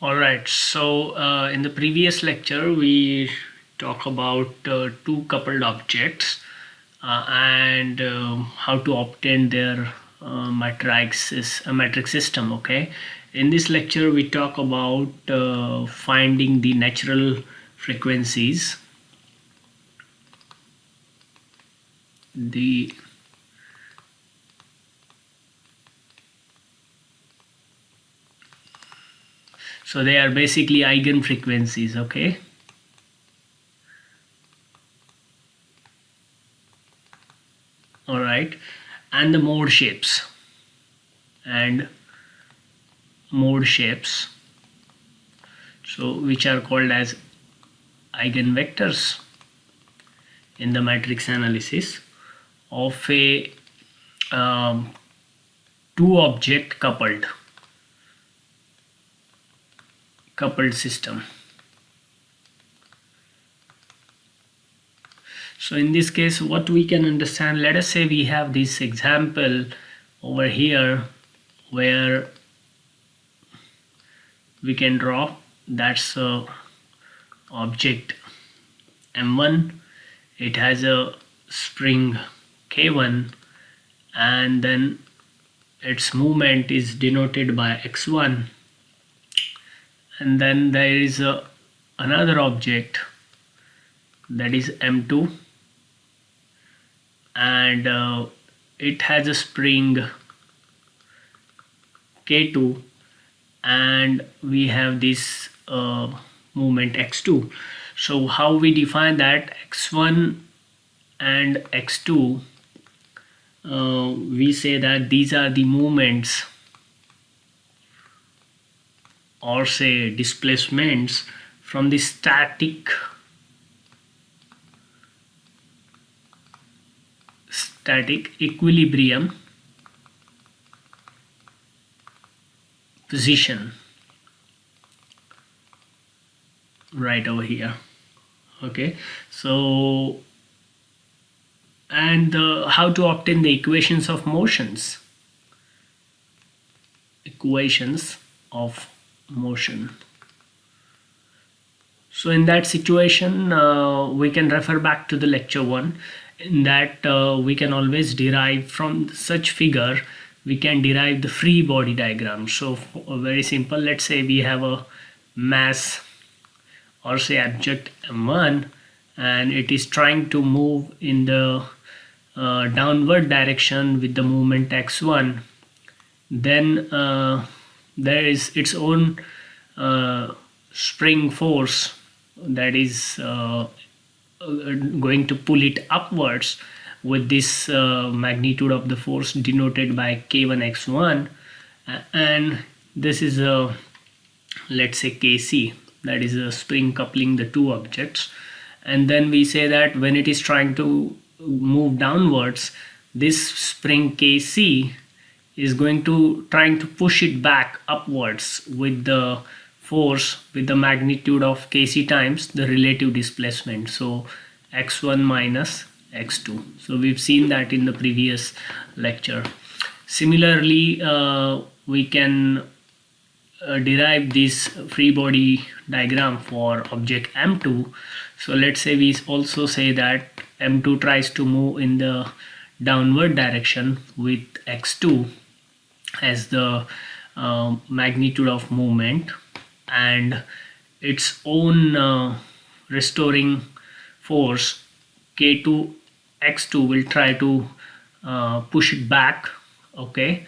Alright, so in the previous lecture we talk about two coupled objects and how to obtain their matrix system. Okay, in this lecture we talk about finding the natural frequencies, so they are basically eigenfrequencies. Okay, all right, and the mode shapes so which are called as eigenvectors in the matrix analysis of a two object coupled system. So in this case, what we can understand, let us say we have this example over here where we can draw, that's a object M1, it has a spring K1, and then its movement is denoted by x1, and then there is another object that is M2, and it has a spring K2, and we have this movement x2. So how we define that, x1 and x2, we say that these are the movements, or say displacements, from the static equilibrium position right over here. Okay, so and how to obtain the equations of motion. So in that situation we can refer back to the lecture 1, in that we can always derive from such figure, we can derive the free body diagram. So very simple, let's say we have a mass, or say object M1, and it is trying to move in the downward direction with the movement x1. Then there is its own spring force that is going to pull it upwards with this magnitude of the force denoted by K1 x1, and this is a, let's say, Kc, that is a spring coupling the two objects. And then we say that when it is trying to move downwards, this spring Kc is going to trying to push it back upwards with the force with the magnitude of Kc times the relative displacement, so x1 minus x2. So we've seen that in the previous lecture. Similarly, we can derive this free body diagram for object M2. So let's say we also say that M2 tries to move in the downward direction with x2 as the magnitude of movement, and its own restoring force K2 x2 will try to push it back. Okay,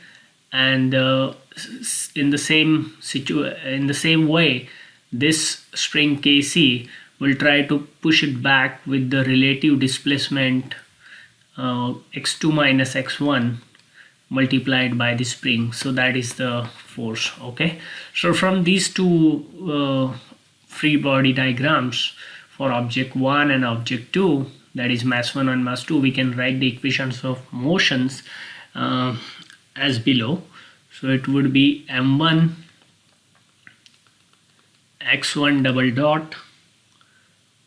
and in the same way, this spring Kc will try to push it back with the relative displacement x2 minus x1 multiplied by the spring. So that is the force. Okay, so from these two free body diagrams for object 1 and object 2, that is mass 1 and mass 2, we can write the equations of motions as below. So it would be m1 x1 double dot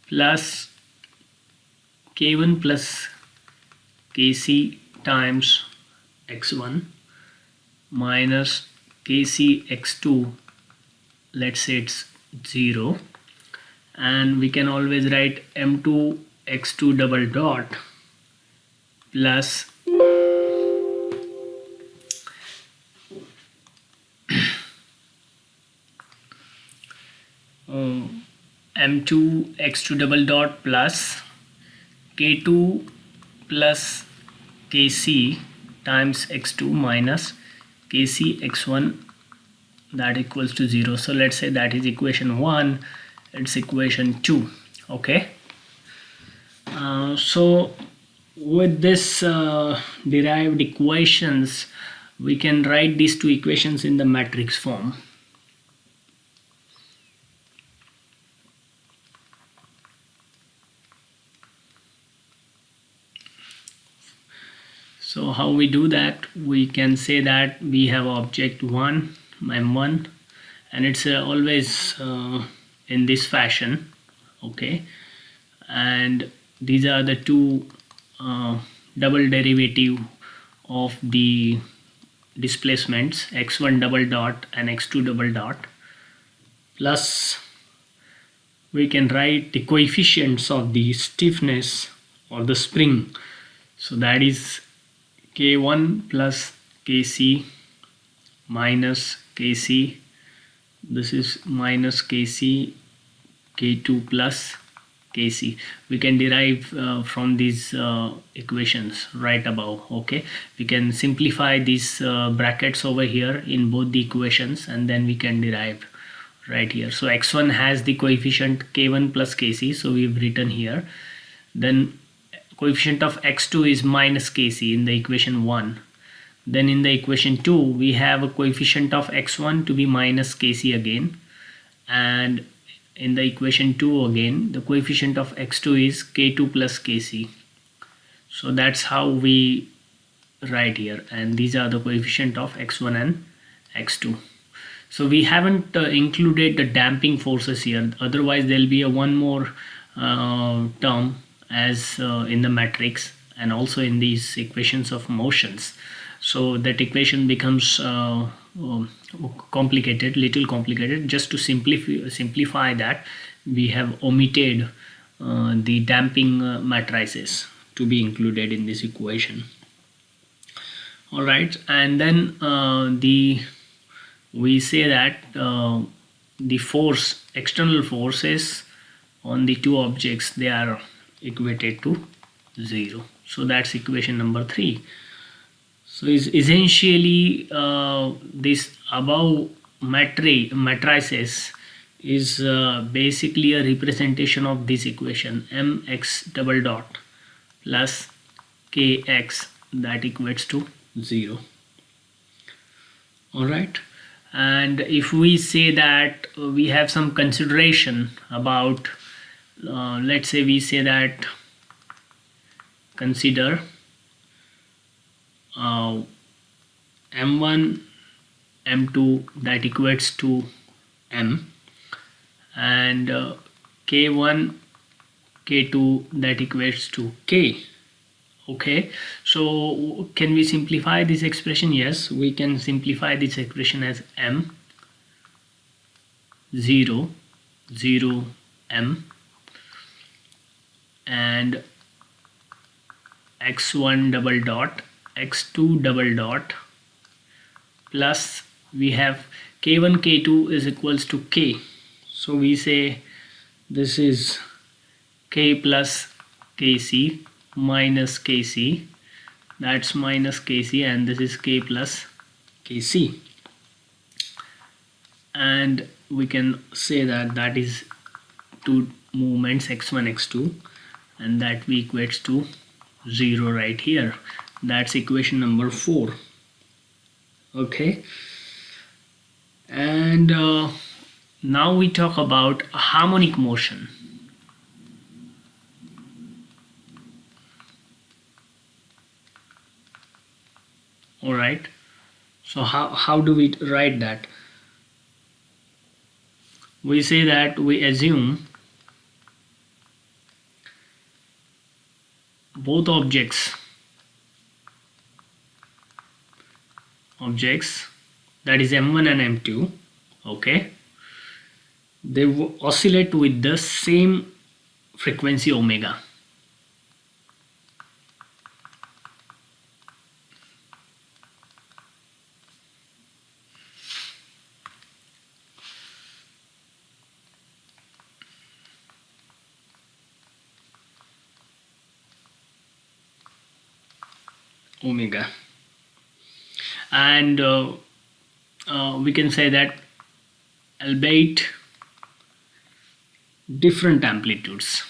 plus k1 plus kc times x1 minus kc x2 let's say it's 0, and we can always write m2 x2 double dot plus m2 x2 double dot plus k2 plus kc times x2 minus kc x1, that equals to 0. So let's say that is equation 1, it's equation 2. Okay, so with this derived equations, we can write these two equations in the matrix form. So how we do that? We can say that we have object 1 m1, and it's always in this fashion. Okay, and these are the two double derivative of the displacements x1 double dot and x2 double dot, plus we can write the coefficients of the stiffness of the spring. So that is k1 plus kc minus kc, this is minus kc, k2 plus kc. We can derive from these equations right above. Okay, we can simplify these brackets over here in both the equations, and then we can derive right here. So x1 has the coefficient k1 plus kc, so we've written here. Then coefficient of x2 is minus kc in the equation 1. Then in the equation 2 we have a coefficient of x1 to be minus kc again, and in the equation 2 again the coefficient of x2 is k2 plus kc. So that's how we write here, and these are the coefficient of x1 and x2. So we haven't included the damping forces here, otherwise there will be a one more term as in the matrix and also in these equations of motions. So that equation becomes complicated, little complicated. Just to simplify that, we have omitted the damping matrices to be included in this equation. All right, and then we say that the force, external forces on the two objects, they are equated to 0. So that's equation number 3. So is essentially this above matrices is basically a representation of this equation mx double dot plus kx, that equates to 0. All right, and if we say that we have some consideration about let's say we say that consider m1 m2 that equates to m, and k1 k2 that equates to k. Okay, so can we simplify this expression? Yes, we can simplify this expression as m 0 0 m and x1 double dot x2 double dot plus we have k1 k2 is equals to k. So we say this is k plus kc minus kc, that's minus kc, and this is k plus kc, and we can say that that is two movements x1 x2, and that we equates to 0 right here. That's equation number 4. Okay, and now we talk about harmonic motion. All right, so how do we write that? We say that we assume both objects that is m1 and m2, okay, they oscillate with the same frequency omega. And we can say that albeit different amplitudes.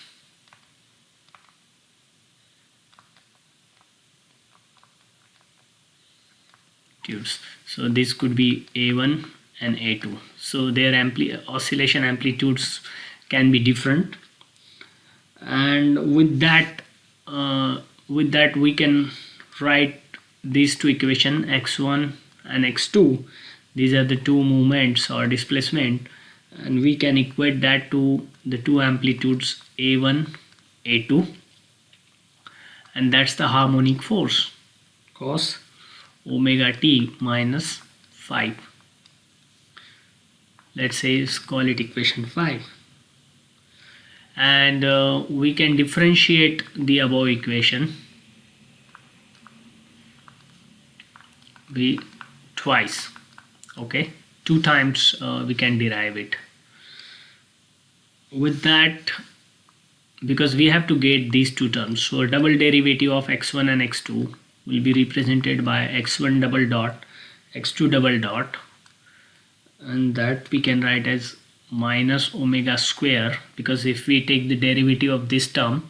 So this could be A1 and A2. So their oscillation amplitudes can be different, and with that we can write these two equations, x1 and x2. These are the two movements or displacement, and we can equate that to the two amplitudes A1, A2, and that's the harmonic force cos omega t minus 5. Let's say call it equation 5, and we can differentiate the above equation twice. Okay, 2 times we can derive it. With that, because we have to get these two terms, so double derivative of x1 and x2 will be represented by x1 double dot x2 double dot, and that we can write as minus omega square, because if we take the derivative of this term,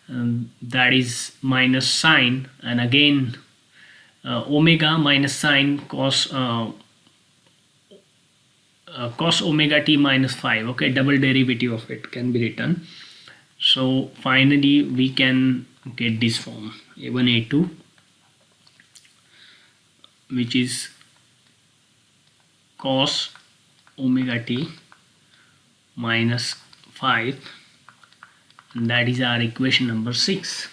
that is minus sine, and again omega minus sine cos cos omega t minus 5. Okay, double derivative of it can be written. So finally we can get this form a1 a2, which is cos omega t minus 5, and that is our equation number 6.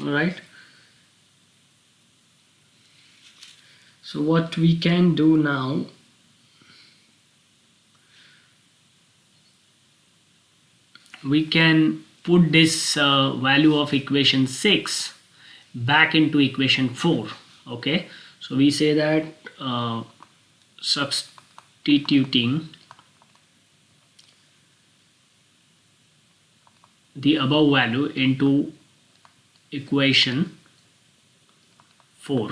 All right, so what we can do now, we can put this value of equation 6 back into equation 4. Okay, so we say that substituting the above value into equation 4,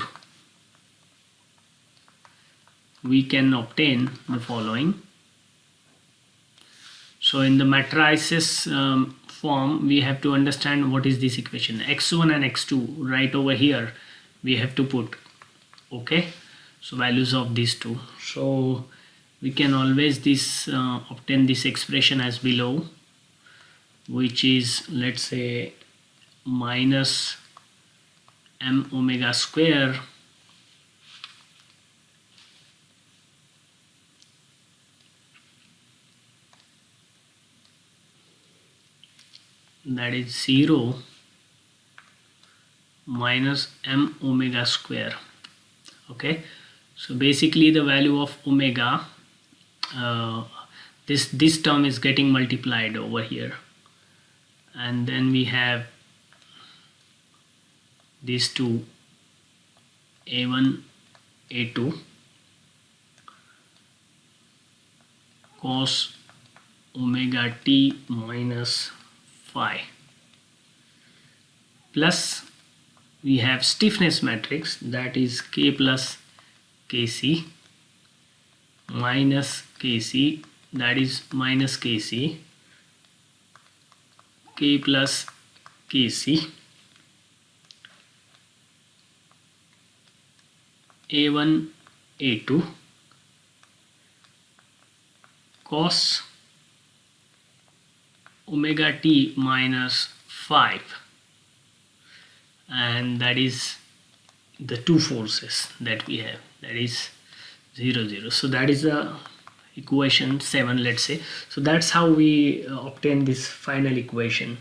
we can obtain the following. So in the matrices form, we have to understand what is this equation. x1 and x2 right over here we have to put. Okay, so values of these two. So we can always obtain this expression as below, which is, let's say, minus m omega square that is 0 minus m omega square. Okay, so basically the value of omega, this term is getting multiplied over here, and then we have these two a1 a2 cos omega t minus 5, plus we have stiffness matrix, that is k plus kc minus kc, that is minus kc, k plus kc, a1 a2 cos omega t minus 5, and that is the two forces that we have, that is 0 0. So that is the equation 7, let's say. So that's how we obtain this final equation.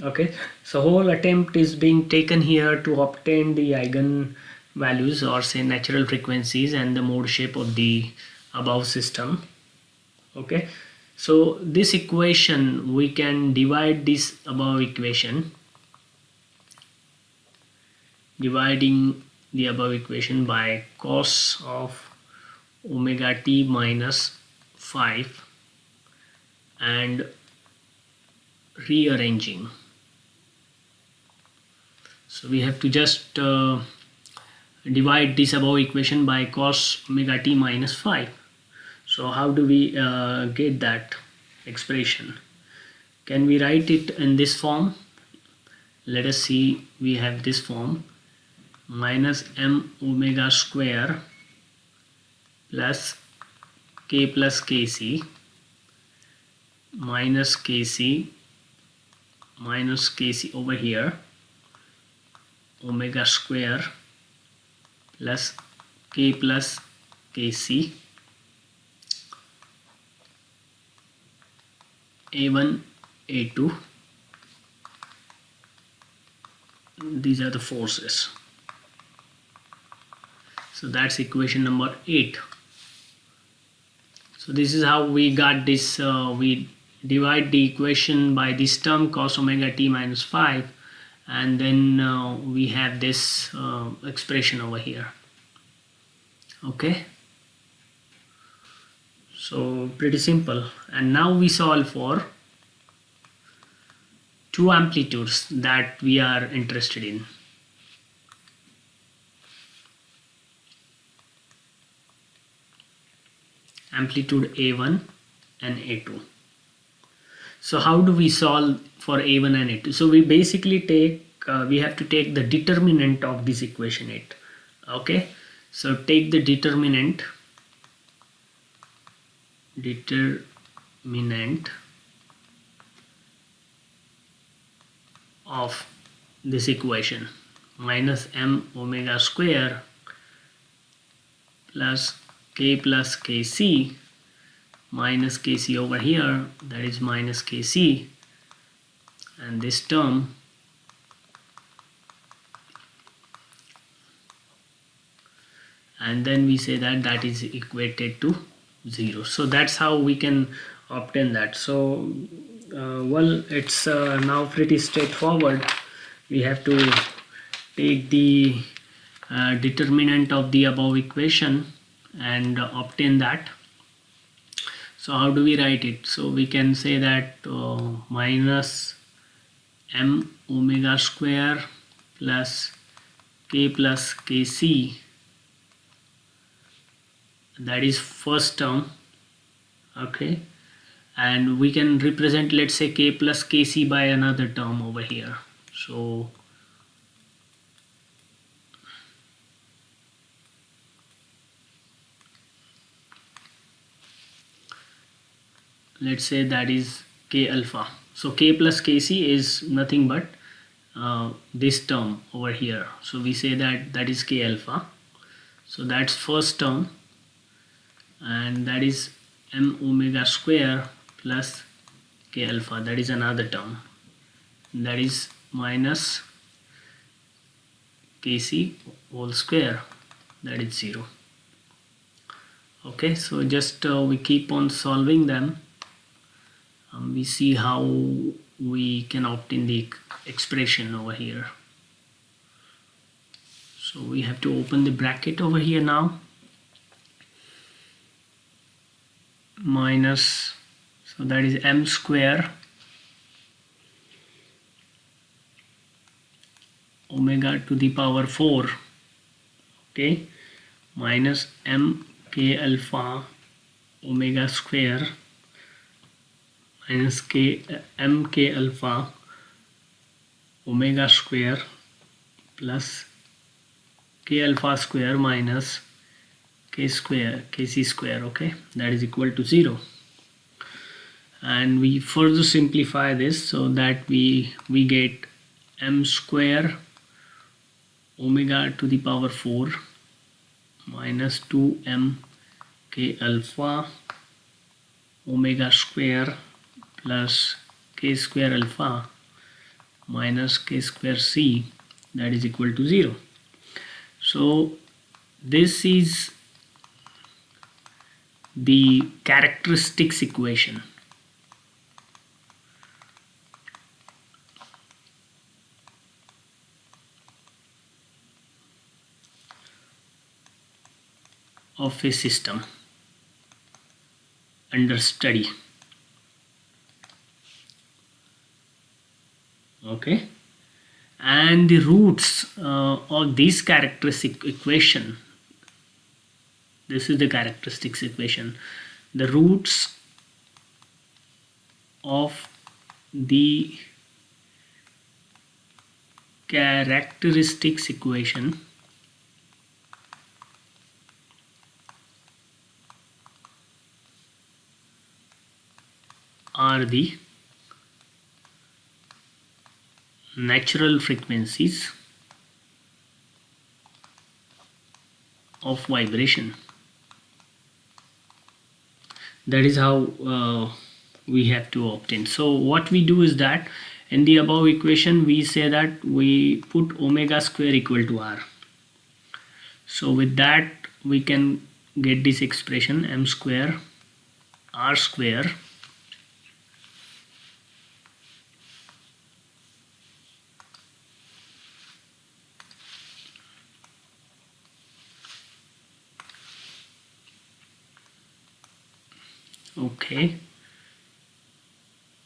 Okay, so whole attempt is being taken here to obtain the eigen values, or say natural frequencies, and the mode shape of the above system. Okay, so this equation, we can divide this above equation, dividing the above equation by cos of omega t minus 5 and rearranging. So we have to just divide this above equation by cos omega t minus 5. So how do we get that expression? Can we write it in this form? Let us see. We have this form: minus m omega square plus k plus kc minus kc over here, omega square plus k plus kc, a1 a2. These are the forces. So that's equation number 8. So this is how we got this. We divide the equation by this term cos omega t minus 5, and then we have this expression over here. Okay, so pretty simple. And now we solve for two amplitudes that we are interested in. Amplitude A1 and A2. So how do we solve for A1 and A2? So we basically we have to take the determinant of this equation 8. Okay, so take the determinant of this equation: minus m omega square plus k plus kc minus kc over here, that is minus kc, and this term and then we say that that is equated to 0. So that's how we can obtain that. So well, it's now pretty straightforward. We have to take the determinant of the above equation and obtain that. So how do we write it? So we can say that minus m omega square plus k plus kc, that is first term. Okay, and we can represent, let's say, k plus kc by another term over here. So let's say that is k alpha. So k plus kc is nothing but this term over here. So we say that that is k alpha. So that's first term, and that is m omega square plus k alpha, that is another term, that is minus kc whole square, that is 0. Okay, so just we keep on solving them. We see how we can obtain the expression over here. So we have to open the bracket over here now. Minus, so that is m square omega to the power 4, okay, minus m k alpha omega square minus m k alpha omega square plus k alpha square minus kc square, okay, that is equal to 0. And we further simplify this so that we get m square omega to the power 4 minus 2m k alpha omega square plus k square alpha minus k square c, that is equal to 0. So this is the characteristics equation. Of a system under study. Okay, and the roots of this characteristic equation, this is the characteristics equation, the roots of the characteristics equation are the natural frequencies of vibration. That is how we have to obtain. So what we do is that in the above equation we say that we put omega square equal to r. So with that we can get this expression m square r square okay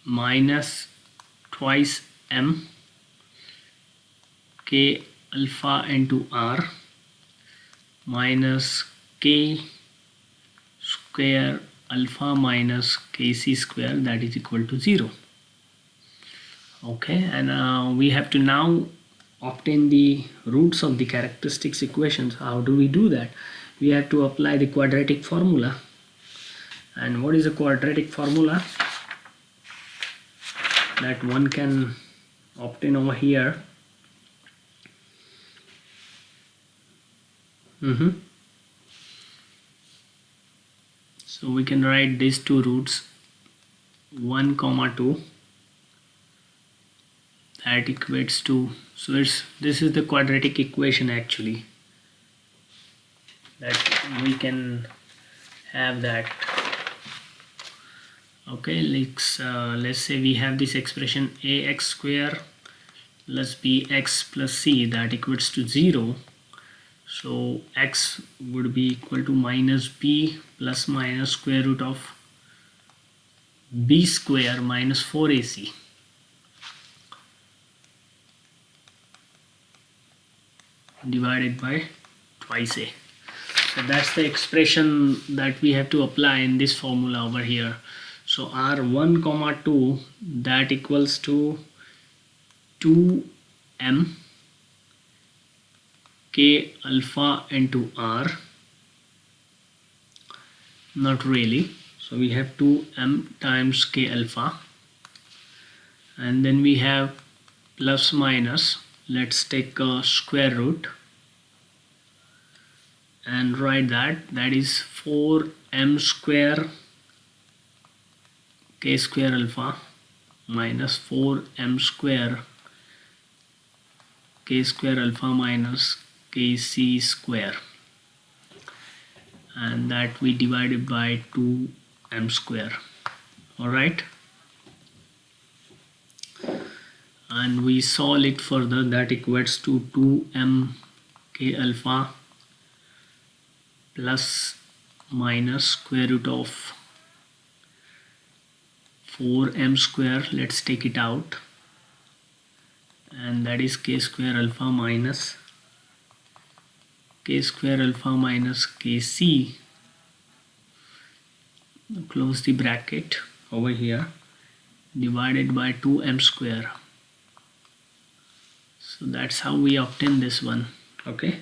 minus twice m k alpha into r minus k square alpha minus kc square, that is equal to 0. Okay, and we have to now obtain the roots of the characteristics equations. How do we do that? We have to apply the quadratic formula. And what is a quadratic formula that one can obtain over here? So we can write these two roots 1 comma 2, that equates to, so this is the quadratic equation actually, that we can have that. Okay, let's say we have this expression ax square plus bx plus c, that equates to 0. So x would be equal to minus b plus minus square root of b square minus 4ac. Divided by twice a. So that's the expression that we have to apply in this formula over here. So r1 comma 2, that equals to 2m k alpha into r, not really, so we have 2m times k alpha, and then we have plus minus, let's take a square root and write that is 4m square k square alpha minus 4m square k square alpha minus kc square, and that we divided by 2m square. Alright, and we solve it further, that equates to 2m k alpha plus minus square root of 4m square, let's take it out, and that is k square alpha minus kc, close the bracket over here, divided by 2m square. So that's how we obtain this one. Okay,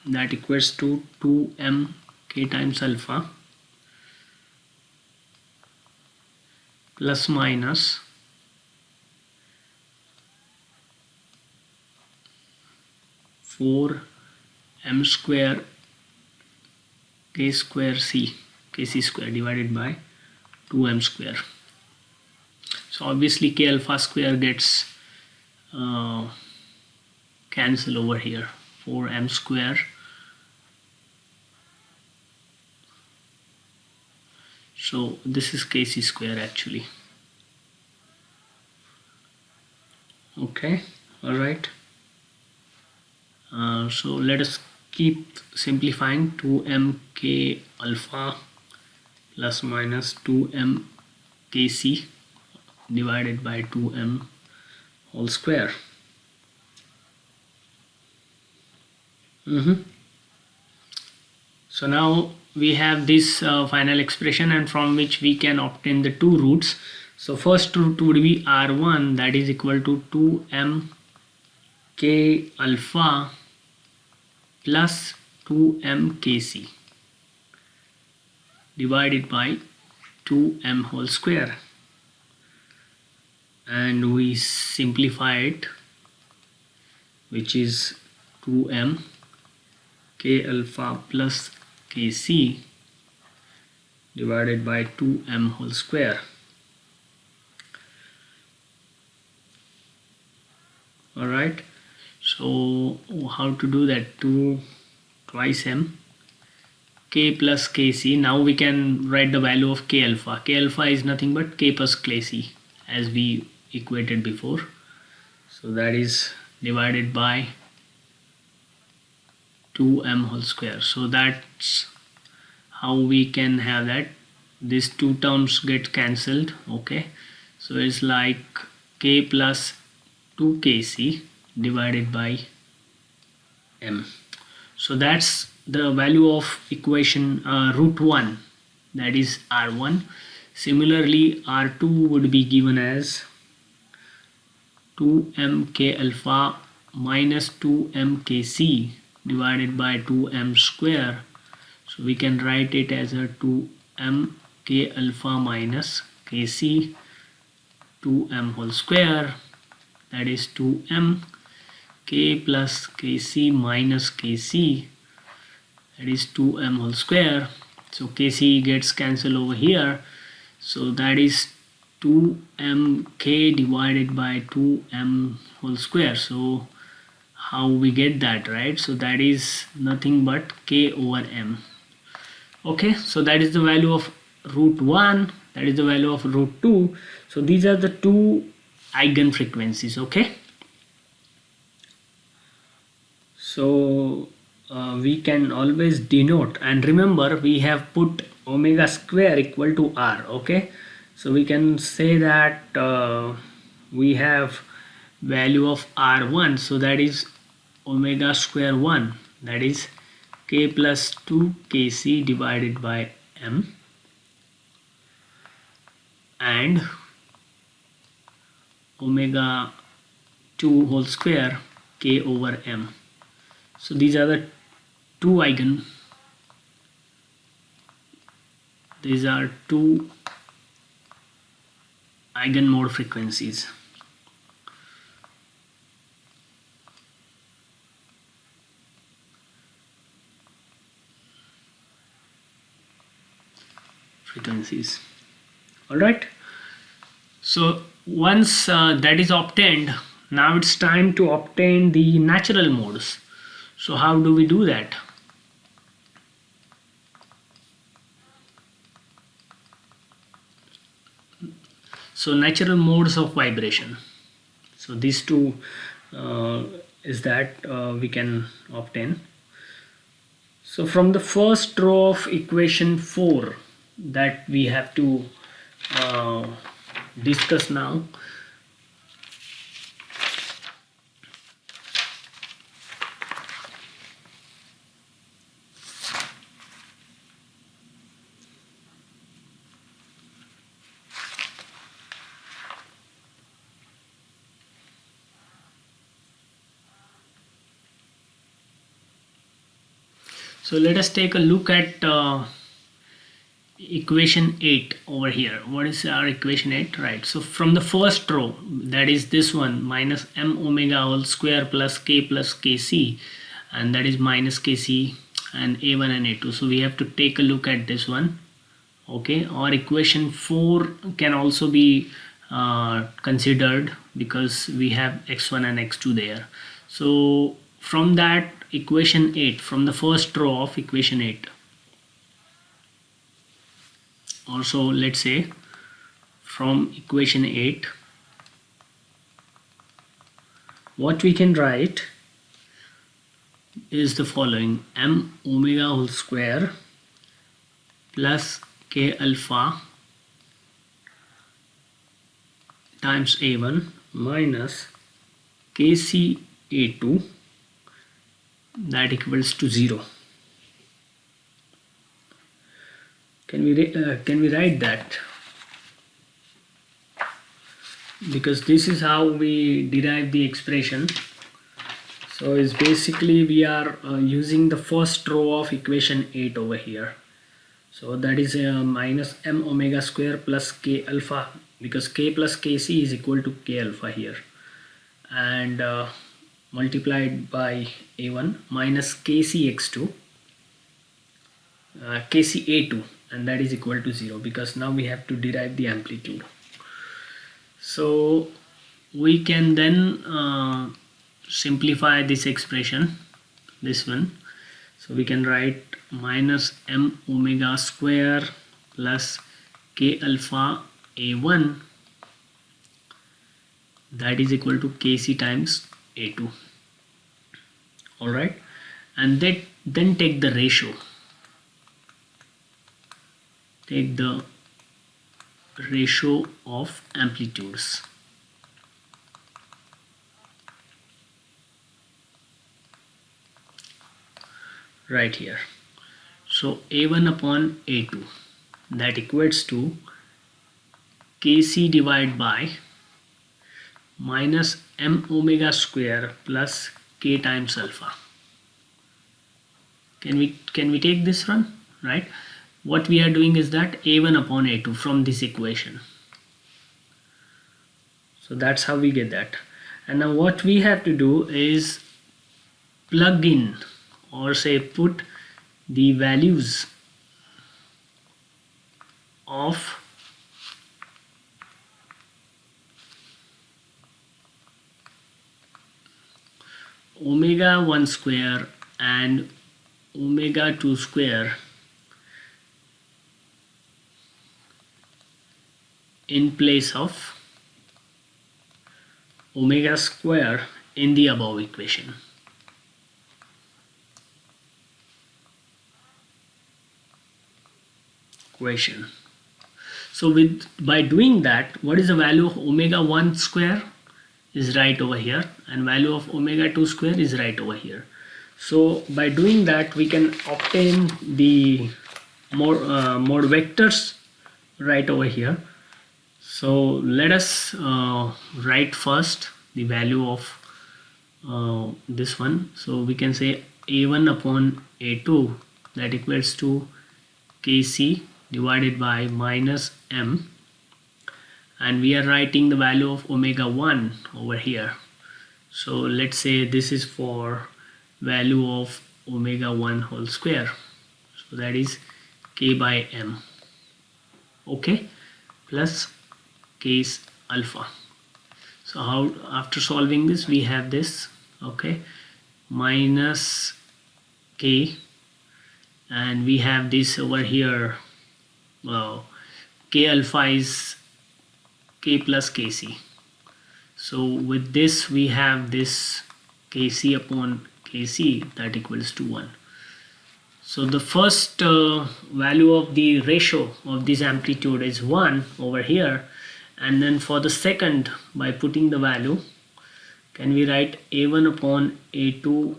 that equates to 2m k times alpha plus minus 4m square k square kc square divided by 2m square. So obviously k alpha square gets cancel over here. 4m square. So this is kc square actually. Okay, all right. So let us keep simplifying. 2m k alpha plus minus 2m kc divided by 2m whole square. So now we have this final expression, and from which we can obtain the two roots. So first root would be r1, that is equal to 2m k alpha plus 2m kc divided by 2m whole square, and we simplify it, which is 2m k alpha plus kc divided by 2m whole square. Alright, so how to do that? 2 twice m k plus kc. Now we can write the value of k alpha. K alpha is nothing but k plus kc, as we equated before. So that is divided by 2m whole square. So that's how we can have that. These two terms get cancelled. Okay, so it's like k plus 2kc divided by m. So that's the value of equation root 1, that is r1. Similarly, r2 would be given as 2m k alpha minus 2m kc divided by 2m square. So we can write it as a 2m k alpha minus kc 2m whole square, that is 2m k plus kc minus kc, that is 2m whole square. So kc gets cancelled over here, so that is 2m k divided by 2m whole square. So how we get that, right? So that is nothing but k over m. Okay, so that is the value of root 1, that is the value of root 2. So these are the two eigenfrequencies. Okay, so we can always denote, and remember we have put omega square equal to r. Okay, so we can say that we have value of r1, so that is omega square 1, that is k plus 2 kc divided by m, and omega 2 whole square k over m. So these are the two eigenmode frequencies. All right, so once that is obtained, now it's time to obtain the natural modes. So how do we do that? So natural modes of vibration, so these two is that we can obtain. So from the first row of equation 4 that we have to discuss now. So let us take a look at equation 8 over here. What is our equation 8? Right, so from the first row, that is this one, minus m omega whole square plus k plus kc, and that is minus kc and a1 and a2. So we have to take a look at this one. Okay, or equation 4 can also be considered because we have x1 and x2 there. So from that equation 8, from the first row of equation 8, also let's say from equation 8, what we can write is the following: m omega whole square plus k alpha times a1 minus kc a2, that equals to 0. Can we write that? Because this is how we derive the expression. So it's basically we are using the first row of equation 8 over here. So that is minus m omega square plus k alpha, because k plus kc is equal to k alpha here, and multiplied by a1 minus kc x2, kc a2, and that is equal to 0, because now we have to derive the amplitude. So we can then simplify this expression, this one. So we can write minus m omega square plus k alpha a1, that is equal to kc times a2. All right, and then take the ratio. Take the ratio of amplitudes. Right here. So a1 upon a2, that equates to kc divided by minus m omega square plus k times alpha. Can we take this one? Right, what we are doing is that a1 upon a2 from this equation. So that's how we get that. And now what we have to do is plug in, or say put the values of omega 1 square and omega 2 square in place of omega square in the above equation. So by doing that, what is the value of omega 1 square is right over here, and value of omega 2 square is right over here. So by doing that, we can obtain the more vectors right over here. So let us write first the value of this one. So we can say a1 upon a2, that equals to kc divided by minus m, and we are writing the value of omega 1 over here. So let's say this is for value of omega 1 whole square, so that is k by m, okay, plus case alpha. So how, after solving this, we have this, okay, minus k, and we have this over here. Well, k alpha is k plus kc. So with this we have this kc upon kc, that equals to 1. So the first value of the ratio of this amplitude is 1 over here, and then for the second, by putting the value, can we write a1 upon a2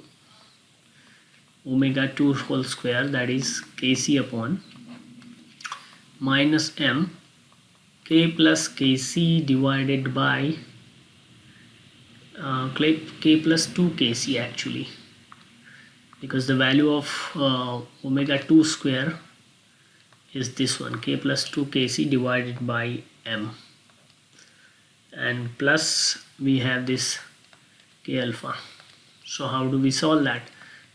omega 2 whole square, that is kc upon minus m k plus kc divided by k plus 2 kc actually, because the value of omega 2 square is this one, k plus 2 kc divided by m, and plus we have this k alpha. So how do we solve that?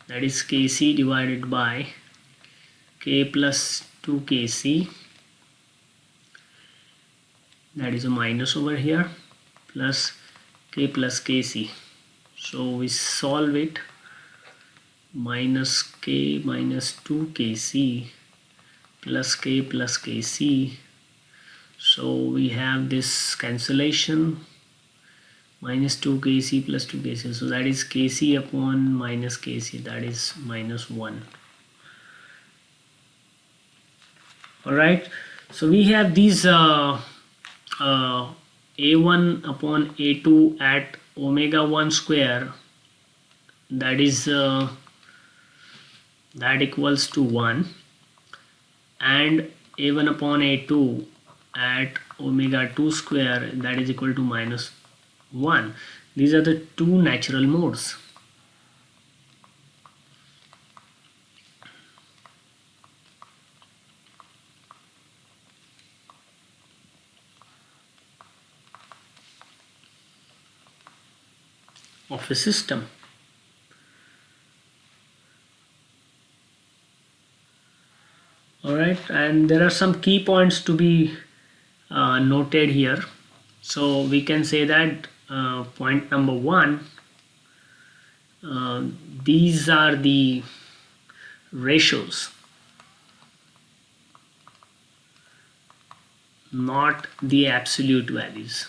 That is kc divided by k plus 2 kc that is a minus over here, plus k plus kc. So we solve it, minus k minus 2kc plus k plus kc. So we have this cancellation, minus 2kc plus 2kc, so that is kc upon minus kc, that is minus 1. Alright, so we have these a1 upon a2 at omega 1 square, that is that equals to 1, and a1 upon a2 at omega 2 square, that is equal to minus 1. These are the two natural modes. Of a system. Alright, and there are some key points to be noted here. So we can say that point number 1, these are the ratios, not the absolute values.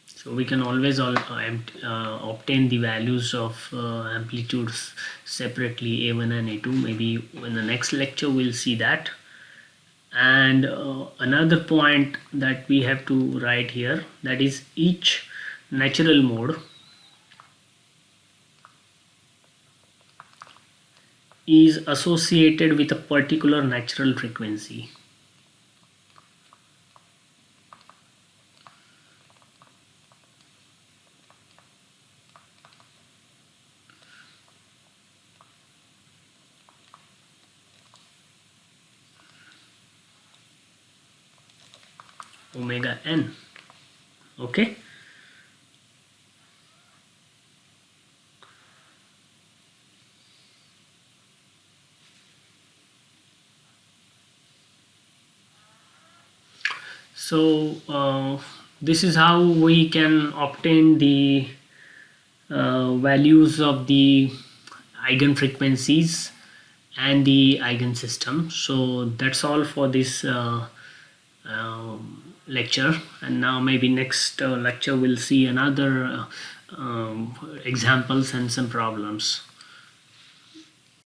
So we can always obtain the values of amplitudes separately, a1 and a2. Maybe in the next lecture we'll see that. And another point that we have to write here, that is each natural mode is associated with a particular natural frequency. Omega n. Okay. So this is how we can obtain the values of the eigenfrequencies and the eigensystem. So that's all for this lecture, and now maybe next lecture we'll see another examples and some problems.